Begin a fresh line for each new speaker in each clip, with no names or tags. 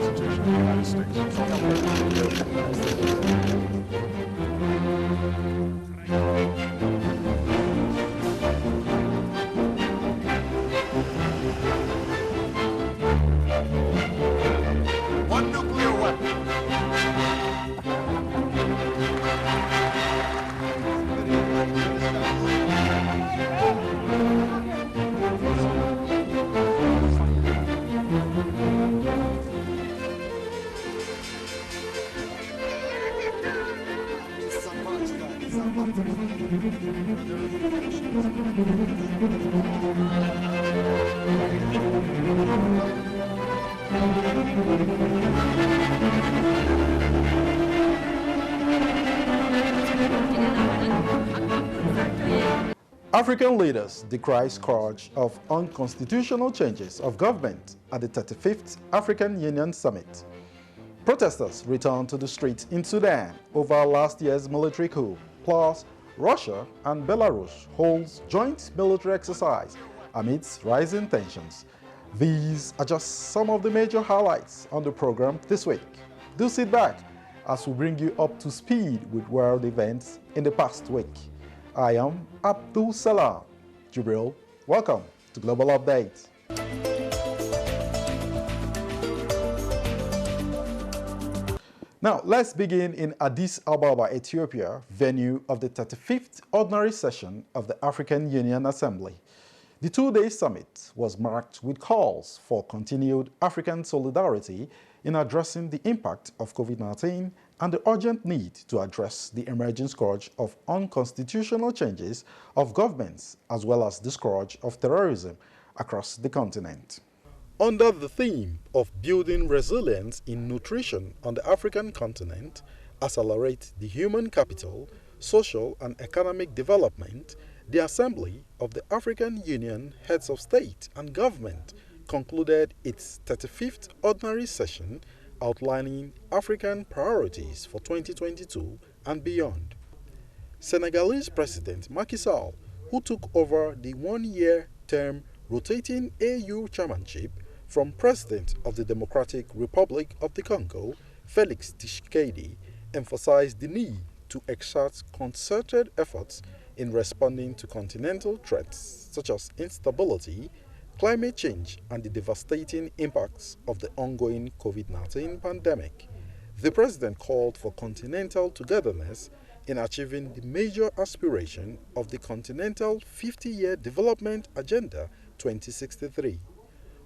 Constitution of the United States. So help me. One nuclear weapon.
African leaders decry scourge of unconstitutional changes of government at the 35th African Union Summit. Protesters returned to the streets in Sudan over last year's military coup, plus Russia and Belarus holds joint military exercise amidst rising tensions. These are just some of the major highlights on the program this week. Do sit back as we bring you up to speed with world events in the past week. I am Abdul Salam Jibril. Welcome to Global Update. Now, let's begin in Addis Ababa, Ethiopia, venue of the 35th Ordinary Session of the African Union Assembly. The two-day summit was marked with calls for continued African solidarity in addressing the impact of COVID-19 and the urgent need to address the emerging scourge of unconstitutional changes of governments as well as the scourge of terrorism across the continent. Under the theme of building resilience in nutrition on the African continent, accelerate the human capital, social and economic development, the Assembly of the African Union Heads of State and Government concluded its 35th Ordinary Session outlining African priorities for 2022 and beyond. Senegalese President Macky Sall, who took over the one-year term rotating AU chairmanship from President of the Democratic Republic of the Congo, Felix Tshisekedi, emphasized the need to exert concerted efforts in responding to continental threats such as instability, climate change, and the devastating impacts of the ongoing COVID-19 pandemic. The president called for continental togetherness in achieving the major aspiration of the Continental 50-Year Development Agenda 2063.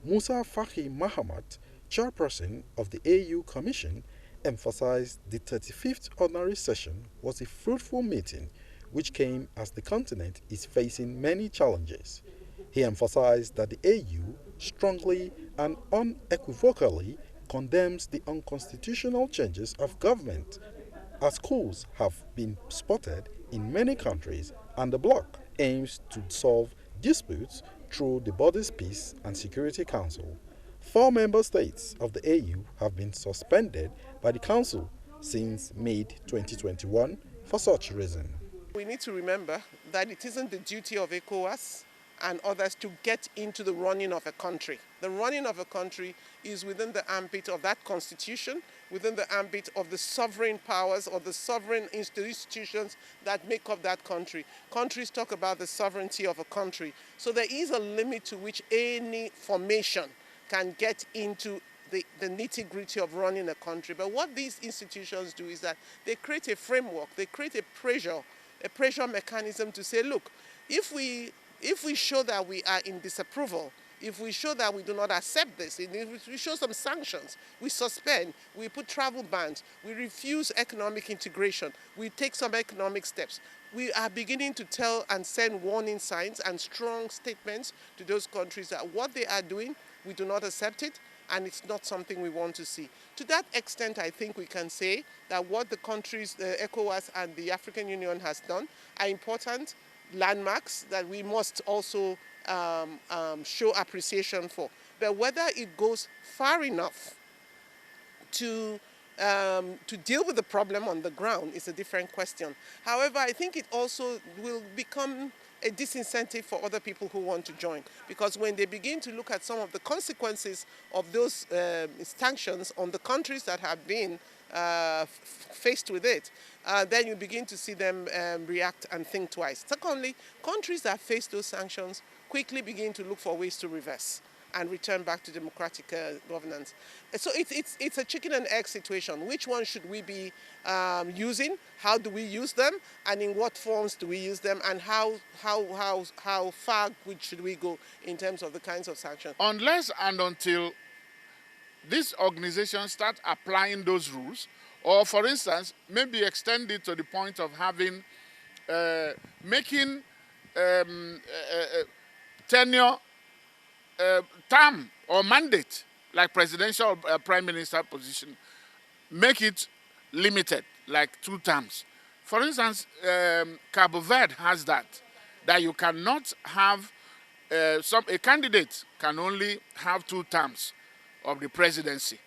Musa Faki Mahamat, chairperson of the AU Commission, emphasized the 35th Ordinary Session was a fruitful meeting which came as the continent is facing many challenges. He emphasized that the AU strongly and unequivocally condemns the unconstitutional changes of government, as coups have been spotted in many countries, and the bloc aims to solve disputes through the body's Peace and Security Council. 4 member states of the AU have been suspended by the Council since May 2021 for such reason.
We need to remember that it isn't the duty of ECOWAS and others to get into the running of a country. The running of a country is within the ambit of that constitution, within the ambit of the sovereign powers or the sovereign institutions that make up that country. Countries talk about the sovereignty of a country. So there is a limit to which any formation can get into the nitty-gritty of running a country. But what these institutions do is that they create a framework, they create a pressure mechanism to say, look, if we show that we are in disapproval, if we show that we do not accept this, if we show some sanctions, we suspend, we put travel bans, we refuse economic integration, we take some economic steps. We are beginning to tell and send warning signs and strong statements to those countries that what they are doing, we do not accept it, and it's not something we want to see. To that extent, I think we can say that what the countries, the ECOWAS and the African Union has done are important landmarks that we must also show appreciation for. But whether it goes far enough to deal with the problem on the ground is a different question. However, I think it also will become a disincentive for other people who want to join. Because when they begin to look at some of the consequences of those sanctions on the countries that have been faced with it, then you begin to see them react and think twice. Secondly, countries that face those sanctions quickly begin to look for ways to reverse and return back to democratic governance. So it's a chicken and egg situation. Which one should we be using? How do we use them? And in what forms do we use them? And how far should we go in terms of the kinds of sanctions?
Unless and until these organizations start applying those rules, or for instance, maybe extend it to the point of having, making tenure, term or mandate, like presidential or prime minister position, make it limited, like 2 terms. For instance, Cabo Verde has that you cannot have, a candidate can only have 2 terms of the presidency.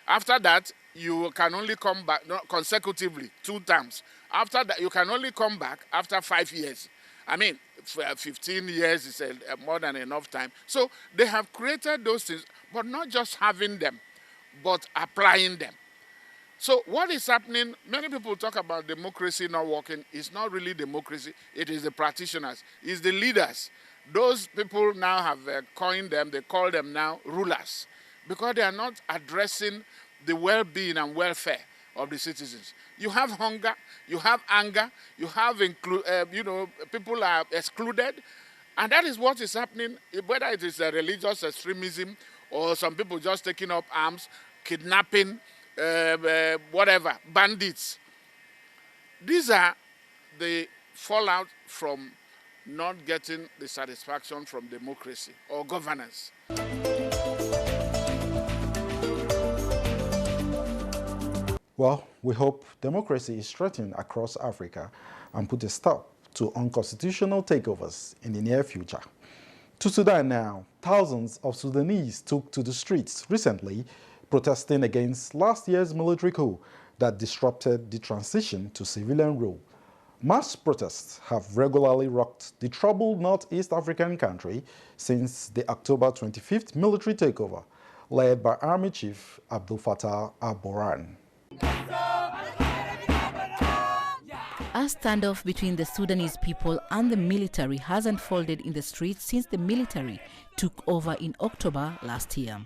After that, you can only come back consecutively, 2 terms. After that, you can only come back after 5 years. I mean, 15 years is more than enough time. So they have created those things, but not just having them, but applying them. So what is happening, many people talk about democracy not working. It's not really democracy. It is the practitioners. It's the leaders. Those people now have coined them, they call them now rulers, because they are not addressing the well-being and welfare of the citizens. You have hunger, you have anger, you have, people are excluded. And that is what is happening, whether it is a religious extremism or some people just taking up arms, kidnapping, whatever, bandits. These are the fallout from not getting the satisfaction from democracy or governance.
Well, we hope democracy is strengthened across Africa and put a stop to unconstitutional takeovers in the near future. To Sudan now, thousands of Sudanese took to the streets recently protesting against last year's military coup that disrupted the transition to civilian rule. Mass protests have regularly rocked the troubled Northeast African country since the October 25th military takeover, led by Army Chief Abdel Fattah al-Burhan.
A standoff between the Sudanese people and the military has unfolded in the streets since the military took over in October last year.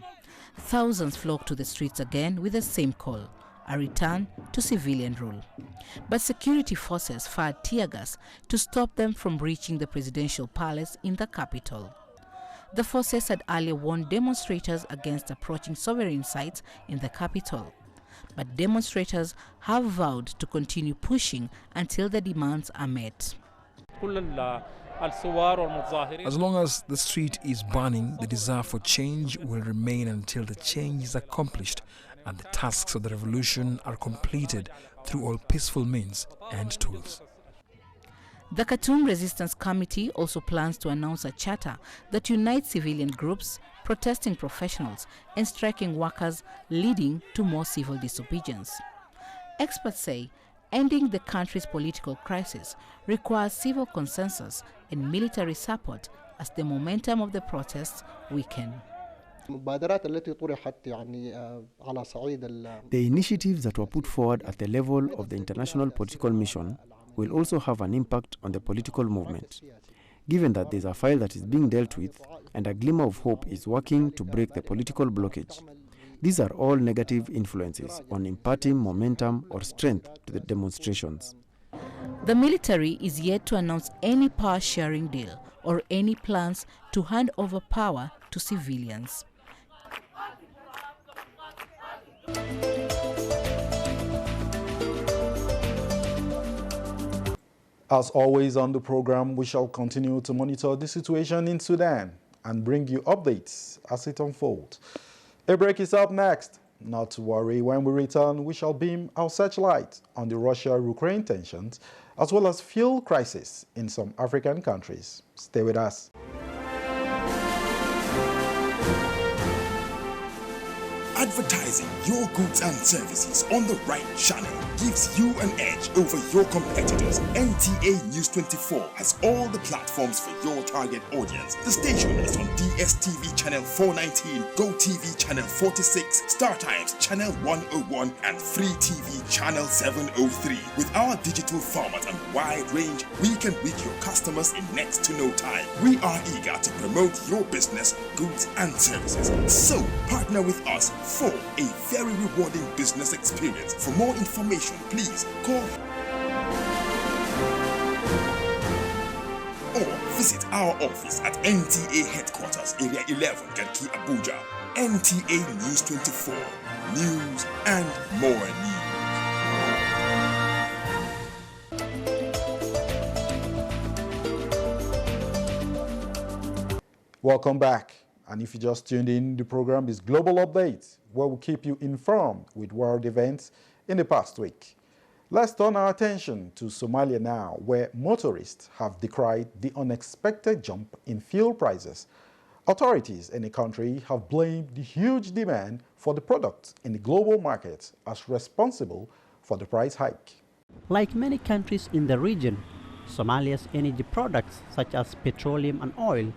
Thousands flocked to the streets again with the same call, a return to civilian rule. But security forces fired tear gas to stop them from reaching the presidential palace in the capital. The forces had earlier warned demonstrators against approaching sovereign sites in the capital. But demonstrators have vowed to continue pushing until the demands are met.
As long as the street is burning, the desire for change will remain until the change is accomplished and the tasks of the revolution are completed through all peaceful means and tools.
The Khartoum Resistance Committee also plans to announce a charter that unites civilian groups, protesting professionals, and striking workers, leading to more civil disobedience. Experts say ending the country's political crisis requires civil consensus and military support as the momentum of the protests weaken.
The initiatives that were put forward at the level of the International Political Mission will also have an impact on the political movement, given that there's a file that is being dealt with and a glimmer of hope is working to break the political blockage. These are all negative influences on imparting momentum or strength to the demonstrations.
The military is yet to announce any power-sharing deal or any plans to hand over power to civilians.
As always on the program, we shall continue to monitor the situation in Sudan and bring you updates as it unfolds. A break is up next. Not to worry, when we return, we shall beam our searchlight on the Russia-Ukraine tensions, as well as fuel crisis in some African countries. Stay with us.
Advertising your goods and services on the right channel gives you an edge over your competitors. NTA News 24 has all the platforms for your target audience. The station is on DSTV channel 419, GoTV channel 46, StarTimes channel 101, and Free TV channel 703. With our digital format and wide range, we can reach your customers in next to no time. We are eager to promote your business, goods, and services. So partner with us for a very rewarding business experience. For more information, please call or visit our office at NTA Headquarters, Area 11, Garki, Abuja. NTA News 24. News and more news.
Welcome back. And if you just tuned in, the program is Global Update, where we keep you informed with world events in the past week. Let's turn our attention to Somalia now, where motorists have decried the unexpected jump in fuel prices. Authorities in the country have blamed the huge demand for the products in the global market as responsible for the price hike.
Like many countries in the region, Somalia's energy products such as petroleum and oil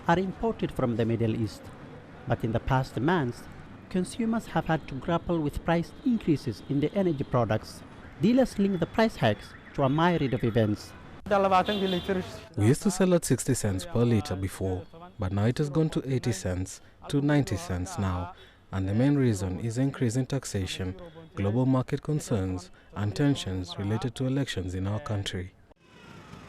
are imported from the Middle East. But in the past months, consumers have had to grapple with price increases in the energy products. Dealers link the price hikes to a myriad of events.
We used to sell at 60 cents per litre before, but now it has gone to 80 cents to 90 cents now. And the main reason is increase in taxation, global market concerns, and tensions related to elections in our country.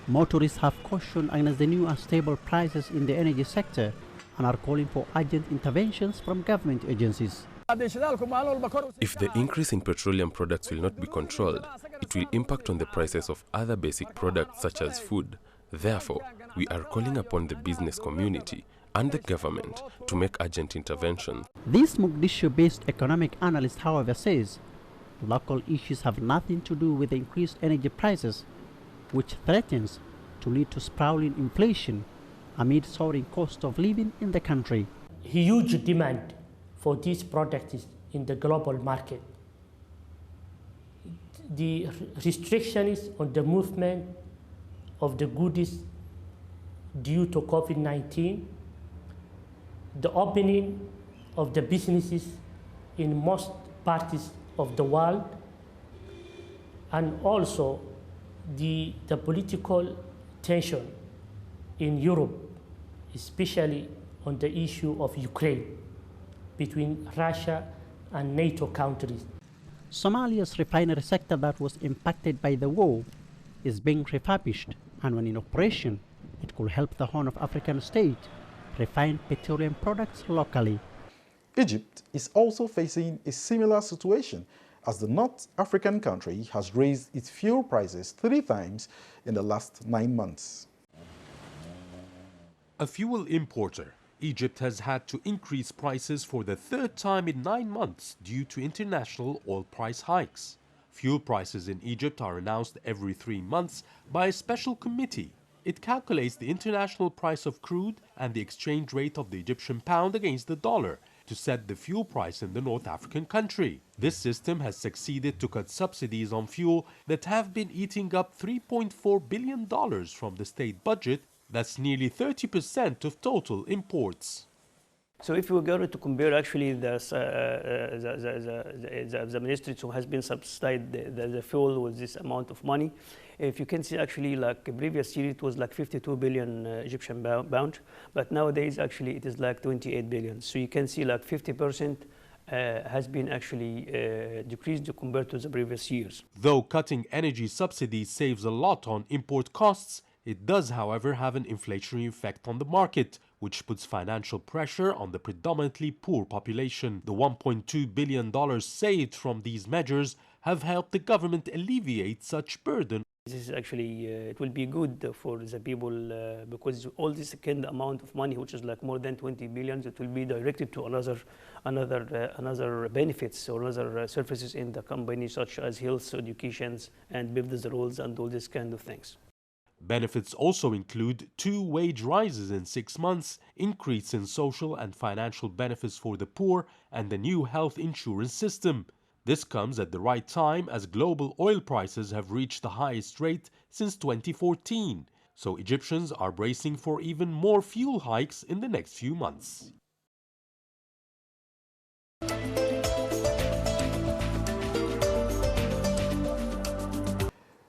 Motorists have cautioned against the new unstable prices in the energy sector and are calling for urgent interventions from government agencies.
If the increase in petroleum products will not be controlled, it will impact on the prices of other basic products such as food. Therefore, we are calling upon the business community and the government to make urgent interventions.
This Mogadishu-based economic analyst, however, says local issues have nothing to do with the increased energy prices, which threatens to lead to sprawling inflation amid soaring cost of living in the country.
Huge demand for these products in the global market. The restrictions on the movement of the goods due to COVID-19, the opening of the businesses in most parts of the world, and also the political tension in Europe, especially on the issue of Ukraine, between Russia and NATO countries.
Somalia's refinery sector that was impacted by the war is being refurbished, and when in operation, it could help the Horn of African state refine petroleum products locally.
Egypt is also facing a similar situation, as the North African country has raised its fuel prices 3 times in the last 9 months.
A fuel importer, Egypt has had to increase prices for the 3rd time in 9 months due to international oil price hikes. Fuel prices in Egypt are announced every 3 months by a special committee. It calculates the international price of crude and the exchange rate of the Egyptian pound against the dollar to set the fuel price in the North African country. This system has succeeded to cut subsidies on fuel that have been eating up $3.4 billion from the state budget. That's nearly 30% of total imports.
So if we go to compare actually the ministry who has been subsidized the fuel with this amount of money, if you can see actually like the previous year it was like 52 billion Egyptian pound, but nowadays actually it is like 28 billion. So you can see like 50% has been actually decreased compared to the previous years.
Though cutting energy subsidies saves a lot on import costs, it does, however, have an inflationary effect on the market, which puts financial pressure on the predominantly poor population. The $1.2 billion saved from these measures have helped the government alleviate such burden.
This is actually, it will be good for the people because all this kind of amount of money, which is like more than 20 billion, it will be directed to another benefits or other services in the company, such as health, education, and business rules and all these kind of things.
Benefits also include 2 wage rises in 6 months, increase in social and financial benefits for the poor, and the new health insurance system. This comes at the right time as global oil prices have reached the highest rate since 2014. So Egyptians are bracing for even more fuel hikes in the next few months.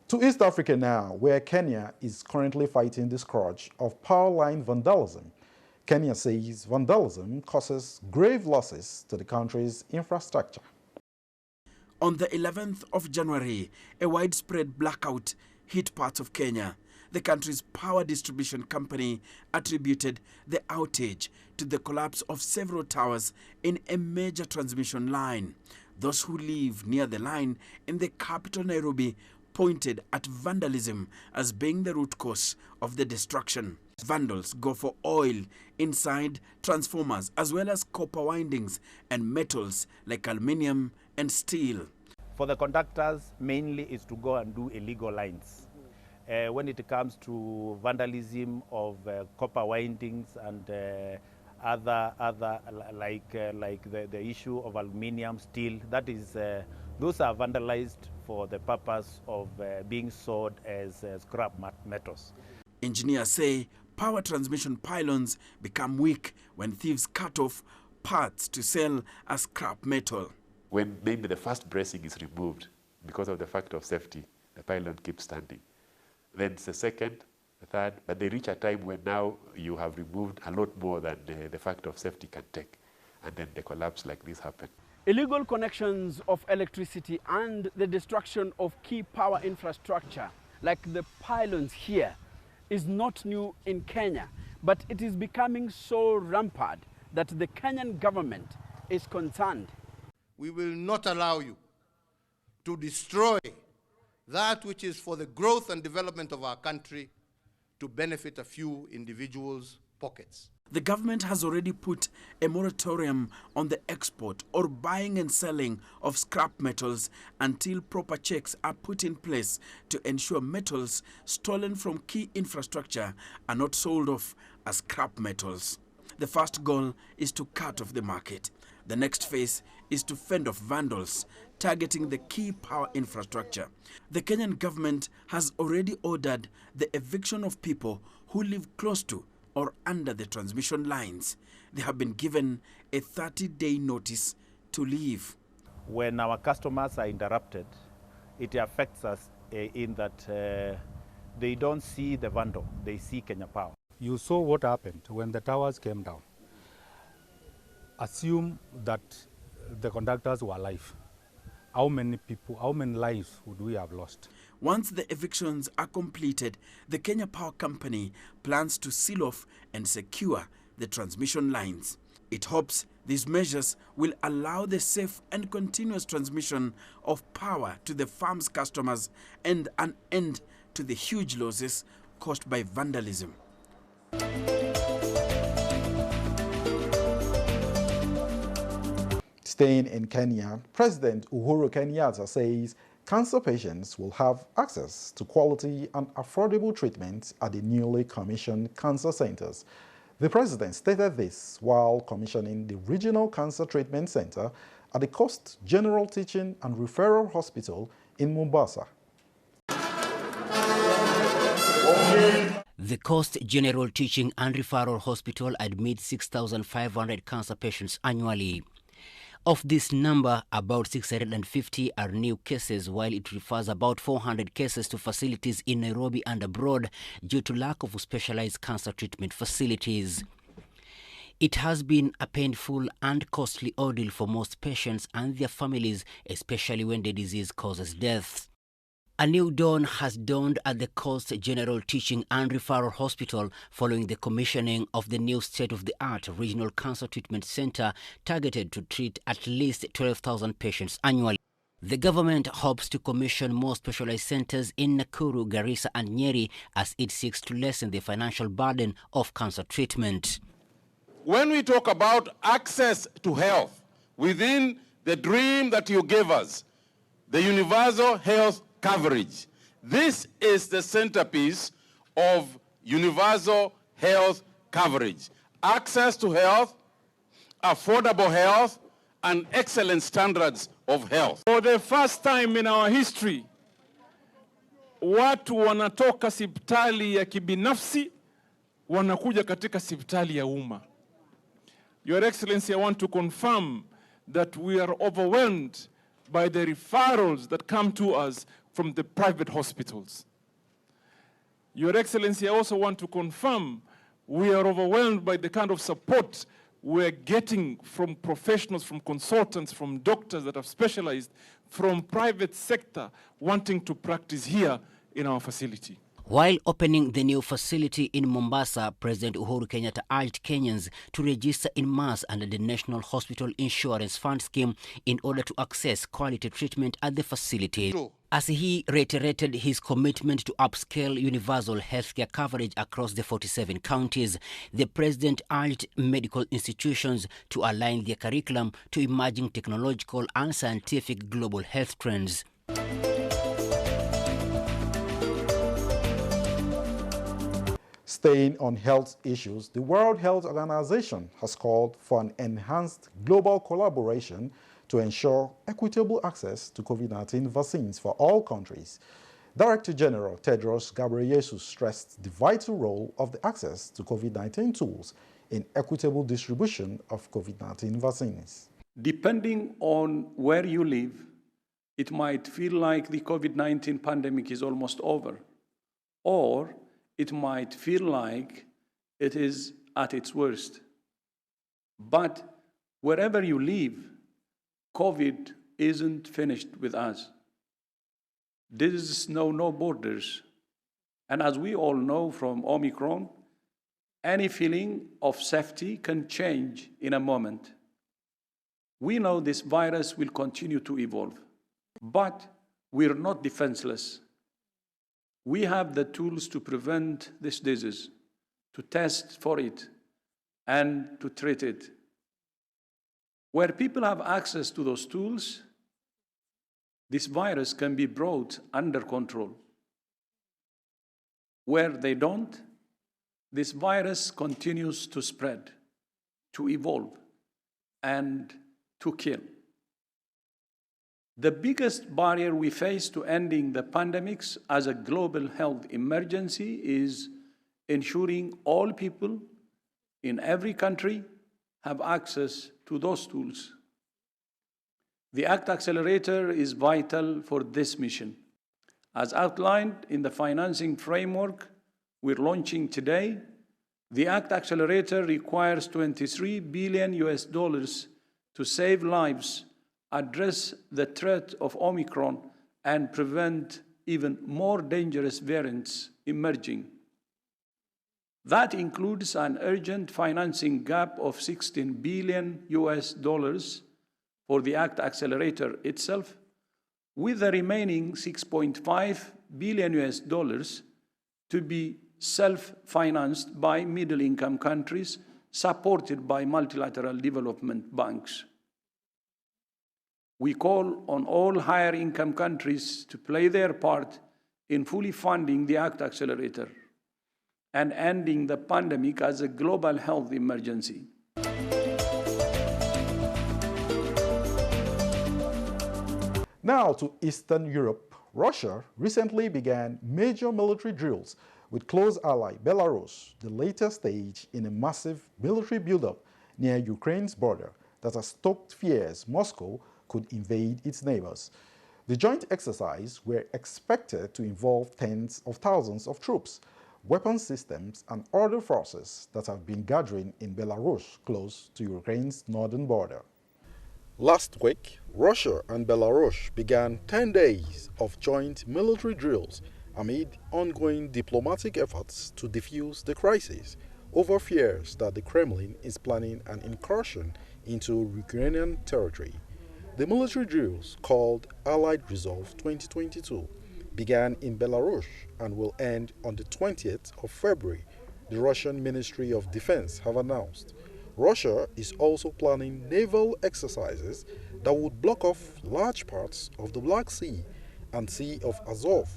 To East Africa now, where Kenya is currently fighting the scourge of power line vandalism. Kenya says vandalism causes grave losses to the country's infrastructure.
On the 11th of January, a widespread blackout hit parts of Kenya. The country's power distribution company attributed the outage to the collapse of several towers in a major transmission line. Those who live near the line in the capital Nairobi pointed at vandalism as being the root cause of the destruction. Vandals go for oil inside transformers as well as copper windings and metals like aluminium and steel.
For the conductors, mainly is to go and do illegal lines. When it comes to vandalism of copper windings and other like the issue of aluminium, steel, that is, those are vandalized for the purpose of being sold as scrap metals.
Engineers say power transmission pylons become weak when thieves cut off parts to sell as scrap metal.
When maybe the first bracing is removed because of the factor of safety, the pylon keeps standing. Then it's the second, the third, but they reach a time when now you have removed a lot more than the factor of safety can take, and then the collapse like this happens.
Illegal connections of electricity and the destruction of key power infrastructure, like the pylons here, is not new in Kenya, but it is becoming so rampant that the Kenyan government is concerned.
We will not allow you to destroy that which is for the growth and development of our country to benefit a few individuals' pockets.
The government has already put a moratorium on the export or buying and selling of scrap metals until proper checks are put in place to ensure metals stolen from key infrastructure are not sold off as scrap metals. The first goal is to cut off the market. The next phase is to fend off vandals targeting the key power infrastructure. The Kenyan government has already ordered the eviction of people who live close to or under the transmission lines. They have been given a 30-day notice to leave.
When our customers are interrupted, it affects us in that they don't see the vandal, they see Kenya Power.
You saw what happened when the towers came down. Assume that the conductors were alive. How many people, how many lives would we have lost?
Once the evictions are completed, the Kenya Power Company plans to seal off and secure the transmission lines. It hopes these measures will allow the safe and continuous transmission of power to the farm's customers and an end to the huge losses caused by vandalism.
Staying in Kenya, President Uhuru Kenyatta says cancer patients will have access to quality and affordable treatment at the newly commissioned cancer centers. The president stated this while commissioning the Regional Cancer Treatment Center at the Coast General Teaching and Referral Hospital in Mombasa.
The Coast General Teaching and Referral Hospital admits 6,500 cancer patients annually. Of this number, about 650 are new cases, while it refers about 400 cases to facilities in Nairobi and abroad due to lack of specialized cancer treatment facilities. It has been a painful and costly ordeal for most patients and their families, especially when the disease causes deaths. A new dawn has dawned at the Coast General Teaching and Referral Hospital following the commissioning of the new state-of-the-art Regional Cancer Treatment Center targeted to treat at least 12,000 patients annually. The government hopes to commission more specialized centers in Nakuru, Garissa and Nyeri as it seeks to lessen the financial burden of cancer treatment.
When we talk about access to health within the dream that you gave us, the universal health coverage, this is the centerpiece of universal health coverage, access to health, affordable health, and excellent standards of health.
For the first time in our history, watu wanatoka hospitali ya kibinafsi wanakuja katika hospitali ya umma. Your Excellency, I want to confirm that we are overwhelmed by the referrals that come to us from the private hospitals. Your Excellency, I also want to confirm we are overwhelmed by the kind of support we're getting from professionals, from consultants, from doctors that have specialized, from private sector wanting to practice here in our facility.
While opening the new facility in Mombasa, President Uhuru Kenyatta urged Kenyans to register in mass under the National Hospital Insurance Fund scheme in order to access quality treatment at the facility. As he reiterated his commitment to upscale universal healthcare coverage across the 47 counties, the president urged medical institutions to align their curriculum to emerging technological and scientific global health trends.
Staying on health issues, the World Health Organization has called for an enhanced global collaboration to ensure equitable access to COVID-19 vaccines for all countries. Director General Tedros Ghebreyesus stressed the vital role of the access to COVID-19 tools in equitable distribution of COVID-19 vaccines.
Depending on where you live, it might feel like the COVID-19 pandemic is almost over, or it might feel like it is at its worst. But wherever you live, COVID isn't finished with us. This knows no borders. And as we all know from Omicron, any feeling of safety can change in a moment. We know this virus will continue to evolve, but we're not defenseless. We have the tools to prevent this disease, to test for it, and to treat it. Where people have access to those tools, this virus can be brought under control. Where they don't, this virus continues to spread, to evolve, and to kill. The biggest barrier we face to ending the pandemics as a global health emergency is ensuring all people in every country have access to those tools. The ACT Accelerator is vital for this mission. As outlined in the financing framework we're launching today, the ACT Accelerator requires $23 billion to save lives, address the threat of Omicron, and prevent even more dangerous variants emerging. That includes an urgent financing gap of $16 billion for the ACT Accelerator itself, with the remaining $6.5 billion to be self-financed by middle-income countries supported by multilateral development banks. We call on all higher-income countries to play their part in fully funding the ACT Accelerator and ending the pandemic as a global health emergency.
Now to Eastern Europe. Russia recently began major military drills with close ally Belarus, the latest stage in a massive military buildup near Ukraine's border that has stoked fears Moscow could invade its neighbors. The joint exercise were expected to involve tens of thousands of troops, weapons systems, and other forces that have been gathering in Belarus close to Ukraine's northern border. Last week, Russia and Belarus began 10 days of joint military drills amid ongoing diplomatic efforts to defuse the crisis over fears that the Kremlin is planning an incursion into Ukrainian territory. The military drills, called Allied Resolve 2022, began in Belarus and will end on the 20th of February, the Russian Ministry of Defense have announced. Russia is also planning naval exercises that would block off large parts of the Black Sea and Sea of Azov,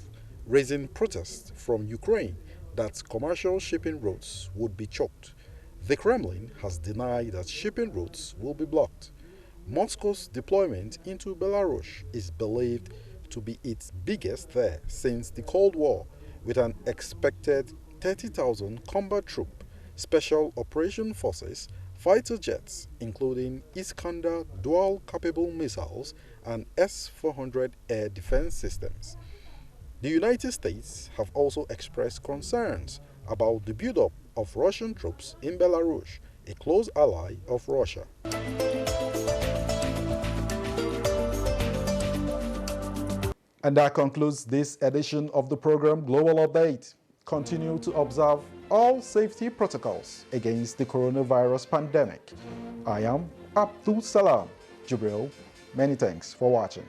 raising protests from Ukraine that commercial shipping routes would be choked. The Kremlin has denied that shipping routes will be blocked. Moscow's deployment into Belarus is believed to be its biggest there since the Cold War, with an expected 30,000 combat troop, special operation forces, fighter jets, including Iskander dual-capable missiles and S-400 air defense systems. The United States have also expressed concerns about the buildup of Russian troops in Belarus, a close ally of Russia. And that concludes this edition of the program Global Update. Continue to observe all safety protocols against the coronavirus pandemic. I am Abdul Salam Jibril. Many thanks for watching.